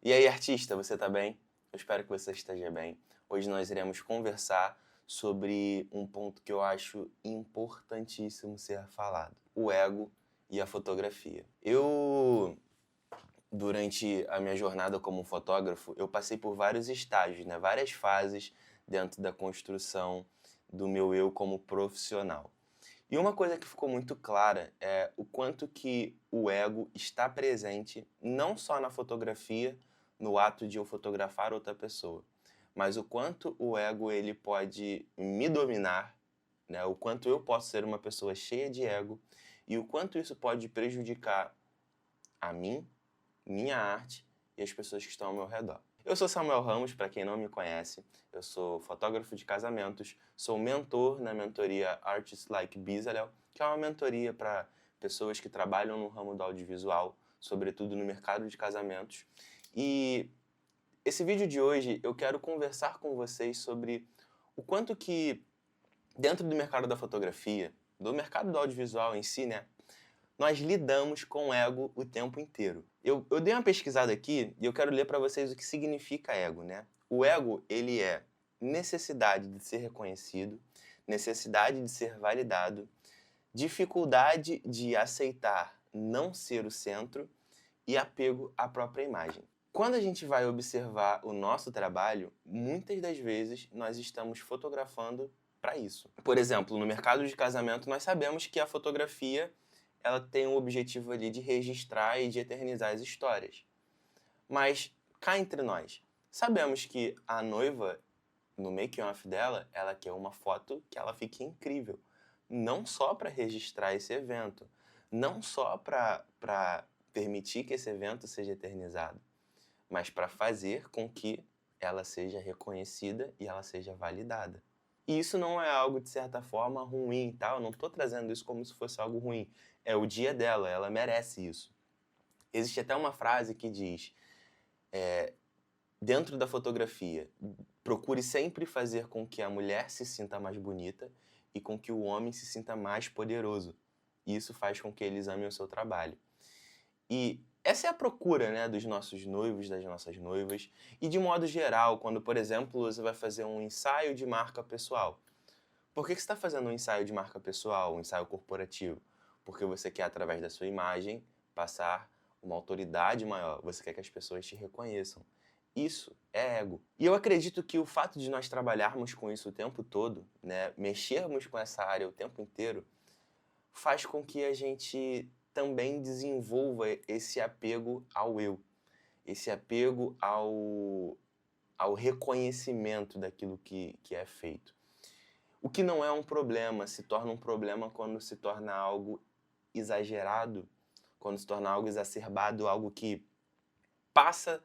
E aí, artista, você tá bem? Eu espero que você esteja bem. Hoje nós iremos conversar sobre um ponto que eu acho importantíssimo ser falado: o ego e a fotografia. Durante a minha jornada como fotógrafo, eu passei por vários estágios, né? Várias fases dentro da construção do meu eu como profissional. E uma coisa que ficou muito clara é o quanto que o ego está presente não só na fotografia, no ato de eu fotografar outra pessoa, mas o quanto o ego ele pode me dominar, né? O quanto eu posso ser uma pessoa cheia de ego e o quanto isso pode prejudicar a mim, minha arte e as pessoas que estão ao meu redor. Eu sou Samuel Ramos, para quem não me conhece, eu sou fotógrafo de casamentos, sou mentor na mentoria Artists Like Bezalel, que é uma mentoria para pessoas que trabalham no ramo do audiovisual, sobretudo no mercado de casamentos. E esse vídeo de hoje eu quero conversar com vocês sobre o quanto que dentro do mercado da fotografia, do mercado do audiovisual em si, né, nós lidamos com ego o tempo inteiro. Eu dei uma pesquisada aqui e eu quero ler para vocês o que significa ego, né? O ego, ele é necessidade de ser reconhecido, necessidade de ser validado, dificuldade de aceitar não ser o centro e apego à própria imagem. Quando a gente vai observar o nosso trabalho, muitas das vezes nós estamos fotografando para isso. Por exemplo, no mercado de casamento, nós sabemos que a fotografia ela tem o objetivo ali de registrar e de eternizar as histórias. Mas, cá entre nós, sabemos que a noiva, no making-off dela, ela quer uma foto que ela fique incrível. Não só para registrar esse evento, não só para permitir que esse evento seja eternizado, mas para fazer com que ela seja reconhecida e ela seja validada. E isso não é algo, de certa forma, ruim, tá? Eu não estou trazendo isso como se fosse algo ruim. É o dia dela, ela merece isso. Existe até uma frase que diz, dentro da fotografia, procure sempre fazer com que a mulher se sinta mais bonita e com que o homem se sinta mais poderoso. E isso faz com que eles amem o seu trabalho. E essa é a procura, né, dos nossos noivos, das nossas noivas. E de modo geral, quando, por exemplo, você vai fazer um ensaio de marca pessoal. Por que você está fazendo um ensaio de marca pessoal, um ensaio corporativo? Porque você quer, através da sua imagem, passar uma autoridade maior. Você quer que as pessoas te reconheçam. Isso é ego. E eu acredito que o fato de nós trabalharmos com isso o tempo todo, né, mexermos com essa área o tempo inteiro, faz com que a gente também desenvolva esse apego ao eu, esse apego ao reconhecimento daquilo que é feito. O que não é um problema, se torna um problema quando se torna algo exagerado, quando se torna algo exacerbado, algo que passa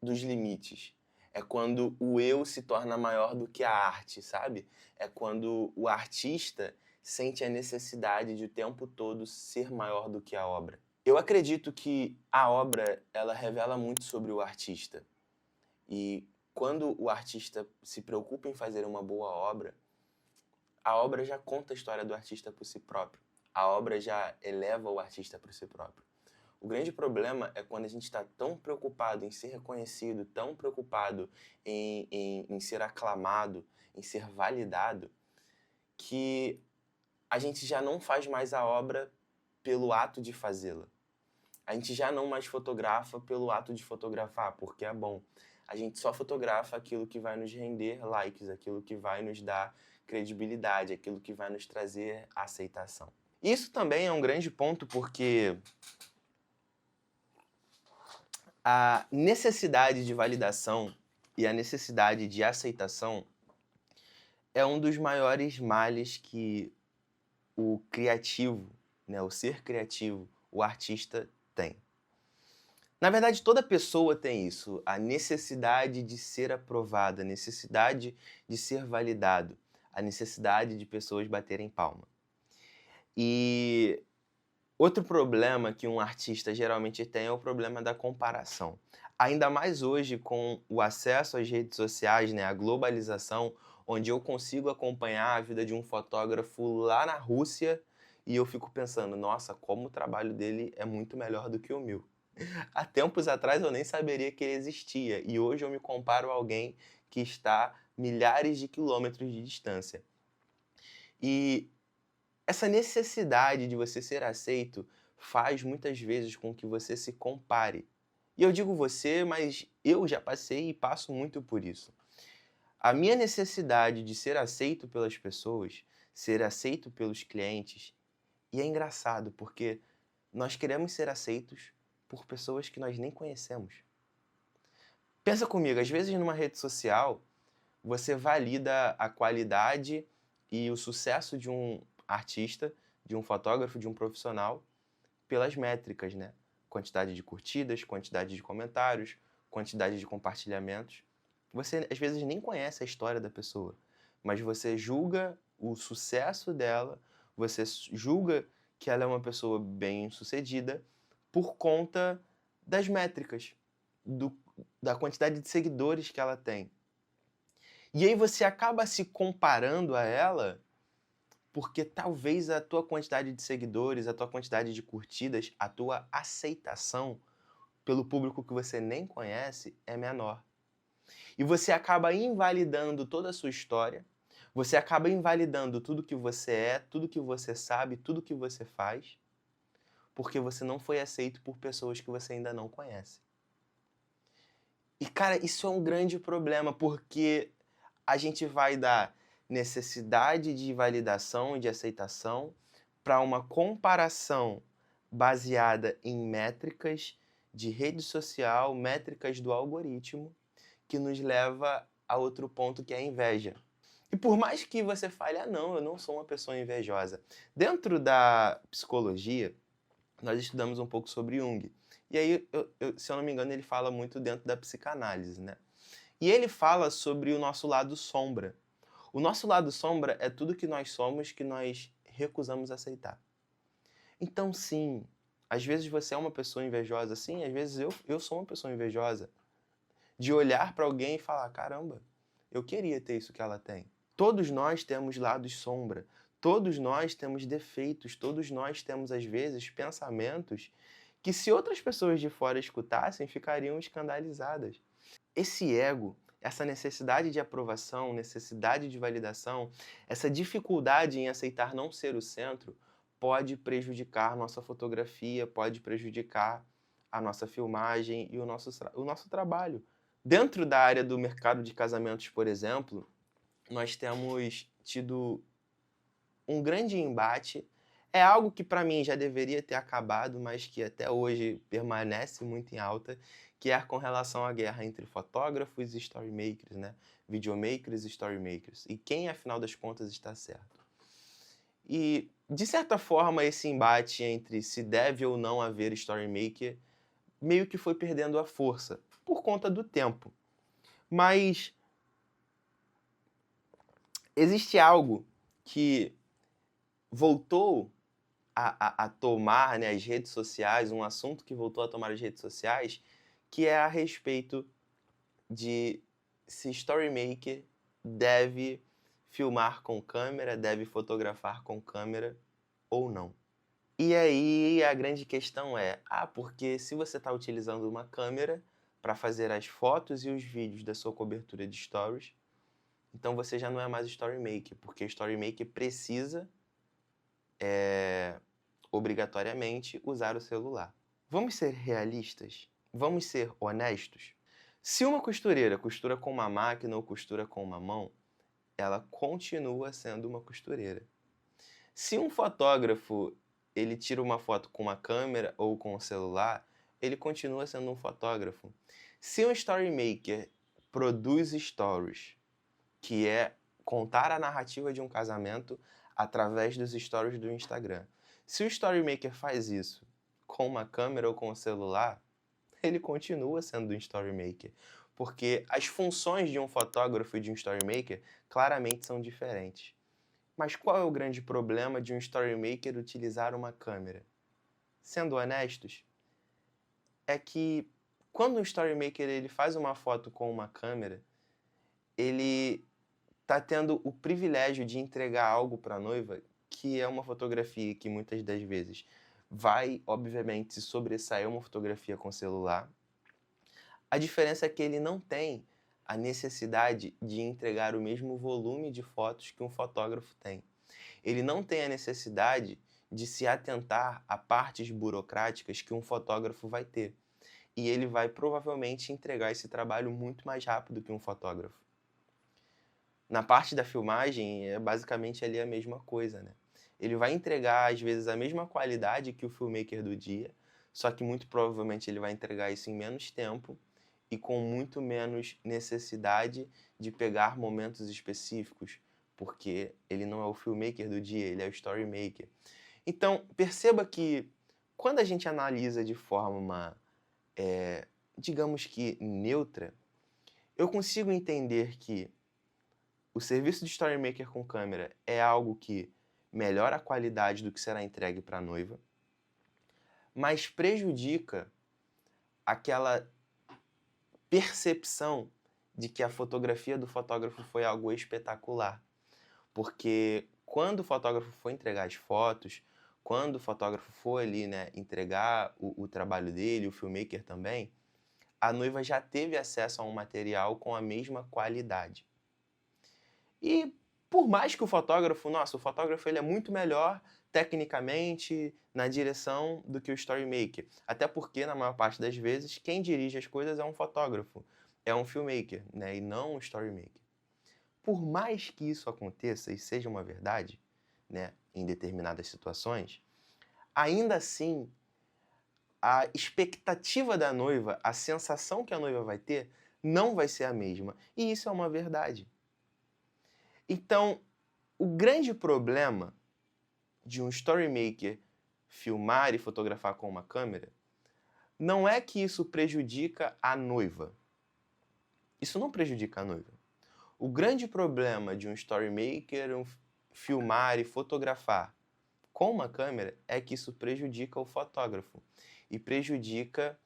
dos limites. É quando o eu se torna maior do que a arte, sabe? É quando o artista sente a necessidade de o tempo todo ser maior do que a obra. Eu acredito que a obra, ela revela muito sobre o artista. E quando o artista se preocupa em fazer uma boa obra, a obra já conta a história do artista por si próprio. A obra já eleva o artista por si próprio. O grande problema é quando a gente está tão preocupado em ser reconhecido, tão preocupado em ser aclamado, em ser validado, que a gente já não faz mais a obra pelo ato de fazê-la. A gente já não mais fotografa pelo ato de fotografar, porque é bom. A gente só fotografa aquilo que vai nos render likes, aquilo que vai nos dar credibilidade, aquilo que vai nos trazer aceitação. Isso também é um grande ponto porque a necessidade de validação e a necessidade de aceitação é um dos maiores males que o criativo, né, o ser criativo, o artista tem. Na verdade, toda pessoa tem isso, a necessidade de ser aprovada, a necessidade de ser validado, a necessidade de pessoas baterem palma. E outro problema que um artista geralmente tem é o problema da comparação. Ainda mais hoje com o acesso às redes sociais, né, a globalização, onde eu consigo acompanhar a vida de um fotógrafo lá na Rússia e eu fico pensando, nossa, como o trabalho dele é muito melhor do que o meu. Há tempos atrás eu nem saberia que ele existia, e hoje eu me comparo a alguém que está milhares de quilômetros de distância. E essa necessidade de você ser aceito faz muitas vezes com que você se compare. E eu digo você, mas eu já passei e passo muito por isso. A minha necessidade de ser aceito pelas pessoas, ser aceito pelos clientes, e é engraçado porque nós queremos ser aceitos por pessoas que nós nem conhecemos. Pensa comigo, às vezes numa rede social, você valida a qualidade e o sucesso de um artista, de um fotógrafo, de um profissional, pelas métricas, né? Quantidade de curtidas, quantidade de comentários, quantidade de compartilhamentos. Você às vezes nem conhece a história da pessoa, mas você julga o sucesso dela, você julga que ela é uma pessoa bem-sucedida por conta das métricas, do, da quantidade de seguidores que ela tem. E aí você acaba se comparando a ela porque talvez a tua quantidade de seguidores, a tua quantidade de curtidas, a tua aceitação pelo público que você nem conhece é menor. E você acaba invalidando toda a sua história, você acaba invalidando tudo que você é, tudo que você sabe, tudo que você faz, porque você não foi aceito por pessoas que você ainda não conhece. E, cara, isso é um grande problema, porque a gente vai da necessidade de validação e de aceitação para uma comparação baseada em métricas de rede social, métricas do algoritmo, que nos leva a outro ponto que é a inveja. E por mais que você fale, ah não, eu não sou uma pessoa invejosa. Dentro da psicologia, nós estudamos um pouco sobre Jung. E aí, se eu não me engano, ele fala muito dentro da psicanálise, né? E ele fala sobre o nosso lado sombra. O nosso lado sombra é tudo que nós somos que nós recusamos aceitar. Então, sim, às vezes você é uma pessoa invejosa, sim, às vezes eu sou uma pessoa invejosa. De olhar para alguém e falar, caramba, eu queria ter isso que ela tem. Todos nós temos lados sombra, todos nós temos defeitos, todos nós temos, às vezes, pensamentos que se outras pessoas de fora escutassem, ficariam escandalizadas. Esse ego, essa necessidade de aprovação, necessidade de validação, essa dificuldade em aceitar não ser o centro, pode prejudicar nossa fotografia, pode prejudicar a nossa filmagem e o nosso trabalho. Dentro da área do mercado de casamentos, por exemplo, nós temos tido um grande embate. É algo que para mim já deveria ter acabado, mas que até hoje permanece muito em alta, que é com relação à guerra entre fotógrafos e storymakers, né? Videomakers e storymakers. E quem, afinal das contas, está certo. E, de certa forma, esse embate entre se deve ou não haver storymaker meio que foi perdendo a força, por conta do tempo. Mas existe algo que voltou a tomar, né, as redes sociais, um assunto que voltou a tomar as redes sociais, que é a respeito de se storymaker deve filmar com câmera, deve fotografar com câmera ou não. E aí a grande questão é, porque se você está utilizando uma câmera para fazer as fotos e os vídeos da sua cobertura de stories, então você já não é mais storymaker, porque storymaker precisa obrigatoriamente usar o celular. Vamos ser realistas? Vamos ser honestos? Se uma costureira costura com uma máquina ou costura com uma mão, ela continua sendo uma costureira. Se um fotógrafo ele tira uma foto com uma câmera ou com o celular, ele continua sendo um fotógrafo. Se um storymaker produz stories, que é contar a narrativa de um casamento através dos stories do Instagram. Se o storymaker faz isso com uma câmera ou com o celular, ele continua sendo um storymaker, porque as funções de um fotógrafo e de um storymaker claramente são diferentes. Mas qual é o grande problema de um storymaker utilizar uma câmera? Sendo honestos, é que quando um storymaker ele faz uma foto com uma câmera, ele está tendo o privilégio de entregar algo para a noiva que é uma fotografia que muitas das vezes vai, obviamente, se sobressair uma fotografia com celular. A diferença é que ele não tem a necessidade de entregar o mesmo volume de fotos que um fotógrafo tem. Ele não tem a necessidade de se atentar a partes burocráticas que um fotógrafo vai ter. E ele vai provavelmente entregar esse trabalho muito mais rápido que um fotógrafo. Na parte da filmagem, é basicamente ali a mesma coisa, né? Ele vai entregar, às vezes, a mesma qualidade que o filmmaker do dia, só que muito provavelmente ele vai entregar isso em menos tempo e com muito menos necessidade de pegar momentos específicos, porque ele não é o filmmaker do dia, ele é o storymaker. Então, perceba que quando a gente analisa de forma, digamos que neutra, eu consigo entender que o serviço de storymaker com câmera é algo que melhora a qualidade do que será entregue para a noiva, mas prejudica aquela percepção de que a fotografia do fotógrafo foi algo espetacular. Porque quando o fotógrafo for entregar as fotos, quando o fotógrafo for ali, né, entregar o trabalho dele, o filmmaker também, a noiva já teve acesso a um material com a mesma qualidade. E por mais que o fotógrafo ele é muito melhor tecnicamente na direção do que o storymaker. Até porque, na maior parte das vezes, quem dirige as coisas é um fotógrafo, é um filmmaker, né, e não um storymaker. Por mais que isso aconteça e seja uma verdade, né, em determinadas situações, ainda assim, a expectativa da noiva, a sensação que a noiva vai ter, não vai ser a mesma. E isso é uma verdade. Então, o grande problema de um storymaker filmar e fotografar com uma câmera não é que isso prejudica a noiva. Isso não prejudica a noiva. O grande problema de um storymaker filmar e fotografar com uma câmera é que isso prejudica o fotógrafo e prejudica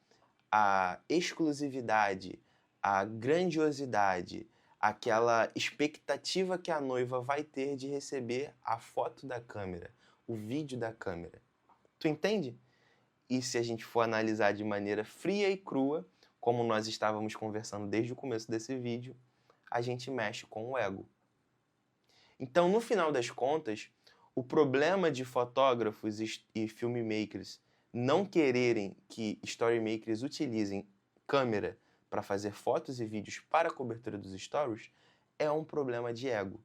a exclusividade, a grandiosidade, aquela expectativa que a noiva vai ter de receber a foto da câmera, o vídeo da câmera. Tu entende? E se a gente for analisar de maneira fria e crua, como nós estávamos conversando desde o começo desse vídeo, a gente mexe com o ego. Então, no final das contas, o problema de fotógrafos e filmmakers não quererem que storymakers utilizem câmera para fazer fotos e vídeos para a cobertura dos stories é um problema de ego.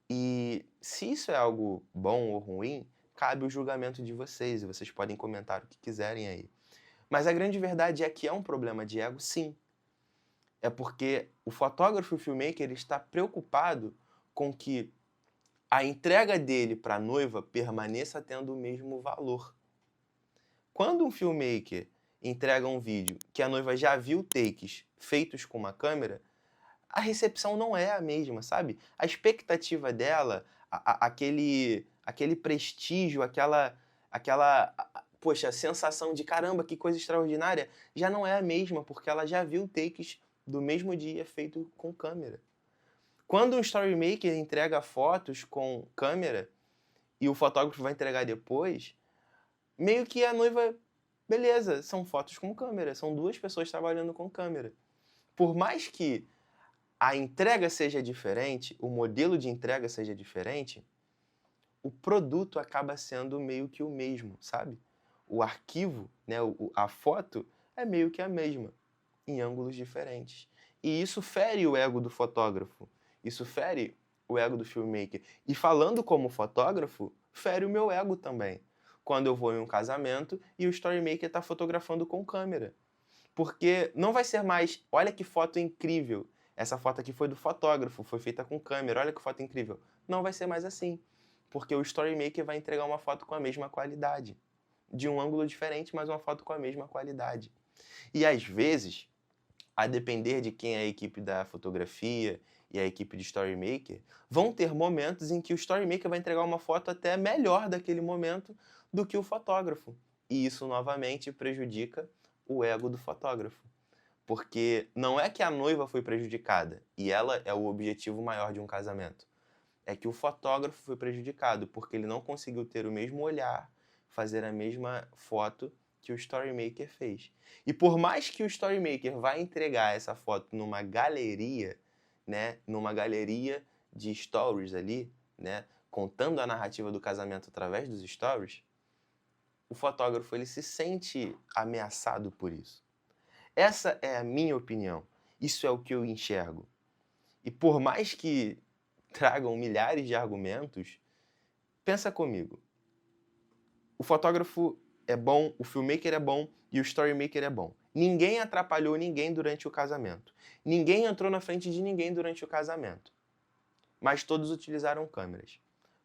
E se isso é algo bom ou ruim, cabe o julgamento de vocês, e vocês podem comentar o que quiserem aí. Mas a grande verdade é que é um problema de ego, sim. É porque o fotógrafo e o filmmaker está preocupado com que a entrega dele para a noiva permaneça tendo o mesmo valor. Quando um filmmaker entrega um vídeo que a noiva já viu takes feitos com uma câmera, a recepção não é a mesma, sabe? A expectativa dela, aquele prestígio, poxa, sensação de caramba, que coisa extraordinária, já não é a mesma, porque ela já viu takes do mesmo dia feito com câmera. Quando um storymaker entrega fotos com câmera e o fotógrafo vai entregar depois, meio que a noiva, beleza, são fotos com câmera, são duas pessoas trabalhando com câmera. Por mais que a entrega seja diferente, o modelo de entrega seja diferente, o produto acaba sendo meio que o mesmo, sabe? O arquivo, né, a foto é meio que a mesma, em ângulos diferentes. E isso fere o ego do fotógrafo, isso fere o ego do filmmaker. E falando como fotógrafo, fere o meu ego também. Quando eu vou em um casamento e o storymaker está fotografando com câmera. Porque não vai ser mais, olha que foto incrível, essa foto aqui foi do fotógrafo, foi feita com câmera, olha que foto incrível. Não vai ser mais assim, porque o storymaker vai entregar uma foto com a mesma qualidade. De um ângulo diferente, mas uma foto com a mesma qualidade. E às vezes, a depender de quem é a equipe da fotografia e a equipe de storymaker, vão ter momentos em que o storymaker vai entregar uma foto até melhor daquele momento do que o fotógrafo. E isso, novamente, prejudica o ego do fotógrafo. Porque não é que a noiva foi prejudicada e ela é o objetivo maior de um casamento. É que o fotógrafo foi prejudicado porque ele não conseguiu ter o mesmo olhar, fazer a mesma foto que o Storymaker fez. E por mais que o Storymaker vá entregar essa foto numa galeria, né, numa galeria de stories ali, né, contando a narrativa do casamento através dos stories, o fotógrafo ele se sente ameaçado por isso. Essa é a minha opinião. Isso é o que eu enxergo. E por mais que tragam milhares de argumentos, pensa comigo. O fotógrafo é bom, o filmmaker é bom e o storymaker é bom. Ninguém atrapalhou ninguém durante o casamento. Ninguém entrou na frente de ninguém durante o casamento. Mas todos utilizaram câmeras.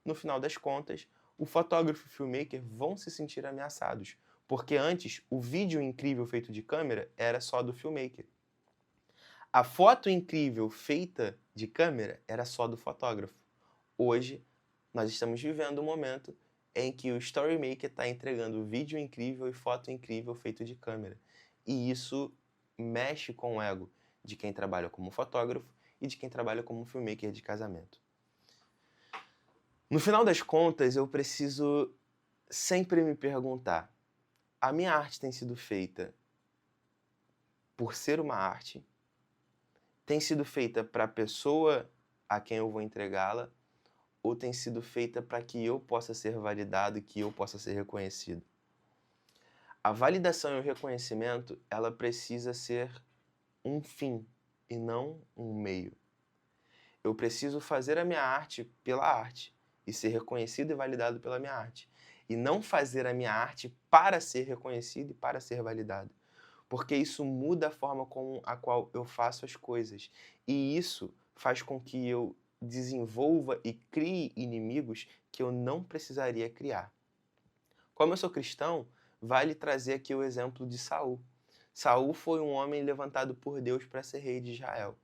No final das contas, o fotógrafo e o filmmaker vão se sentir ameaçados, porque antes o vídeo incrível feito de câmera era só do filmmaker. A foto incrível feita de câmera era só do fotógrafo. Hoje, nós estamos vivendo um momento em que o Storymaker está entregando vídeo incrível e foto incrível feito de câmera. E isso mexe com o ego de quem trabalha como fotógrafo e de quem trabalha como filmmaker de casamento. No final das contas, eu preciso sempre me perguntar: a minha arte tem sido feita por ser uma arte? Tem sido feita para a pessoa a quem eu vou entregá-la? Ou tem sido feita para que eu possa ser validado e que eu possa ser reconhecido? A validação e o reconhecimento, ela precisa ser um fim e não um meio. Eu preciso fazer a minha arte pela arte e ser reconhecido e validado pela minha arte. E não fazer a minha arte para ser reconhecido e para ser validado. Porque isso muda a forma com a qual eu faço as coisas. E isso faz com que eu desenvolva e crie inimigos que eu não precisaria criar. Como eu sou cristão, vale trazer aqui o exemplo de Saul. Saul foi um homem levantado por Deus para ser rei de Israel.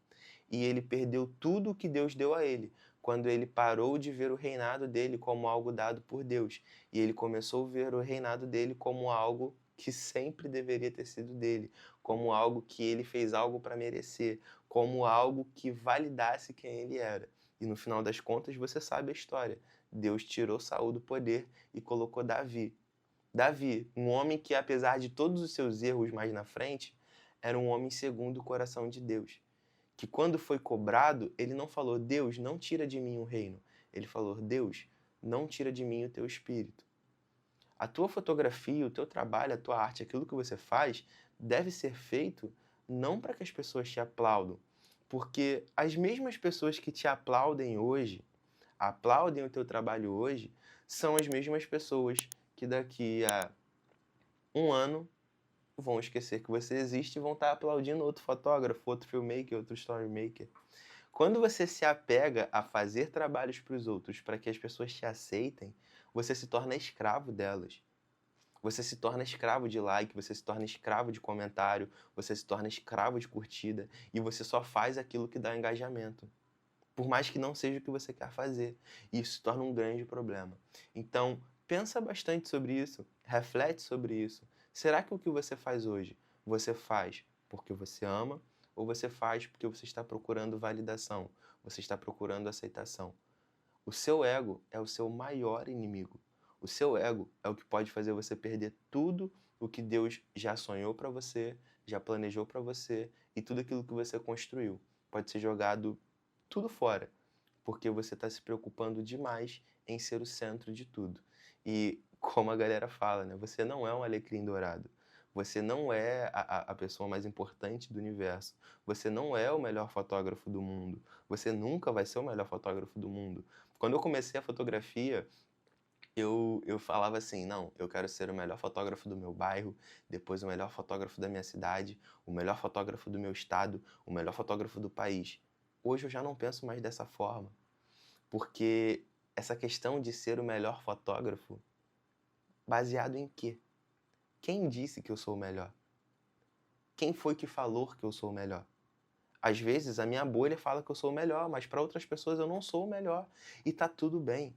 E ele perdeu tudo o que Deus deu a ele, quando ele parou de ver o reinado dele como algo dado por Deus. E ele começou a ver o reinado dele como algo que sempre deveria ter sido dele, como algo que ele fez algo para merecer, como algo que validasse quem ele era. E no final das contas, você sabe a história. Deus tirou Saul do poder e colocou Davi. Davi, um homem que, apesar de todos os seus erros mais na frente, era um homem segundo o coração de Deus. Que quando foi cobrado, ele não falou: Deus, não tira de mim o reino. Ele falou: Deus, não tira de mim o teu espírito. A tua fotografia, o teu trabalho, a tua arte, aquilo que você faz, deve ser feito não para que as pessoas te aplaudam, porque as mesmas pessoas que te aplaudem hoje, aplaudem o teu trabalho hoje, são as mesmas pessoas que daqui a um ano vão esquecer que você existe e vão estar aplaudindo outro fotógrafo, outro filmmaker, outro storymaker. Quando você se apega a fazer trabalhos para os outros para que as pessoas te aceitem, você se torna escravo delas. Você se torna escravo de like, você se torna escravo de comentário, você se torna escravo de curtida e você só faz aquilo que dá engajamento. Por mais que não seja o que você quer fazer. E isso se torna um grande problema. Então, pensa bastante sobre isso, reflete sobre isso. Será que o que você faz hoje, você faz porque você ama ou você faz porque você está procurando validação, você está procurando aceitação? O seu ego é o seu maior inimigo. O seu ego é o que pode fazer você perder tudo o que Deus já sonhou para você, já planejou para você e tudo aquilo que você construiu. Pode ser jogado tudo fora, porque você está se preocupando demais em ser o centro de tudo. E como a galera fala, né? Você não é um alecrim dourado. Você não é a pessoa mais importante do universo. Você não é o melhor fotógrafo do mundo. Você nunca vai ser o melhor fotógrafo do mundo. Quando eu comecei a fotografia, eu falava assim: não, eu quero ser o melhor fotógrafo do meu bairro, depois o melhor fotógrafo da minha cidade, o melhor fotógrafo do meu estado, o melhor fotógrafo do país. Hoje eu já não penso mais dessa forma, porque essa questão de ser o melhor fotógrafo, baseado em quê? Quem disse que eu sou o melhor? Quem foi que falou que eu sou o melhor? Às vezes a minha bolha fala que eu sou o melhor, mas para outras pessoas eu não sou o melhor e tá tudo bem.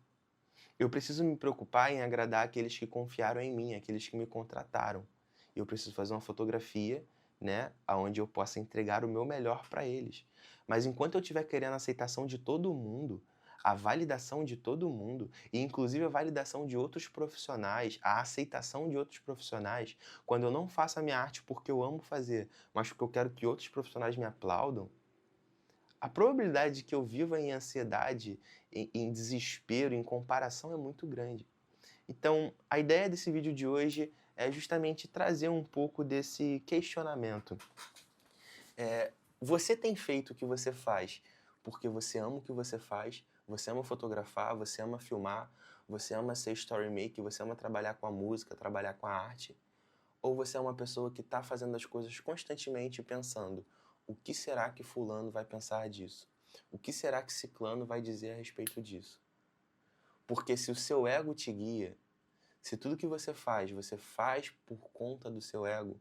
Eu preciso me preocupar em agradar aqueles que confiaram em mim, aqueles que me contrataram. Eu preciso fazer uma fotografia, né, onde eu possa entregar o meu melhor para eles. Mas enquanto eu estiver querendo a aceitação de todo mundo, a validação de todo mundo, e inclusive a validação de outros profissionais, a aceitação de outros profissionais, quando eu não faço a minha arte porque eu amo fazer, mas porque eu quero que outros profissionais me aplaudam, a probabilidade de que eu viva em ansiedade, em desespero, em comparação é muito grande. Então, a ideia desse vídeo de hoje é justamente trazer um pouco desse questionamento. Você tem feito o que você faz porque você ama o que você faz, você ama fotografar, você ama filmar, você ama ser story maker, você ama trabalhar com a música, trabalhar com a arte? Ou você é uma pessoa que está fazendo as coisas constantemente pensando: o que será que fulano vai pensar disso? O que será que ciclano vai dizer a respeito disso? Porque se o seu ego te guia, se tudo que você faz por conta do seu ego,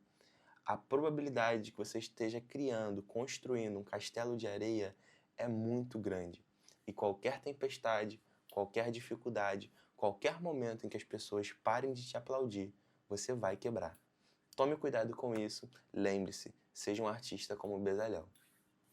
a probabilidade de que você esteja criando, construindo um castelo de areia é muito grande. E qualquer tempestade, qualquer dificuldade, qualquer momento em que as pessoas parem de te aplaudir, você vai quebrar. Tome cuidado com isso, lembre-se, seja um artista como o Bezalel.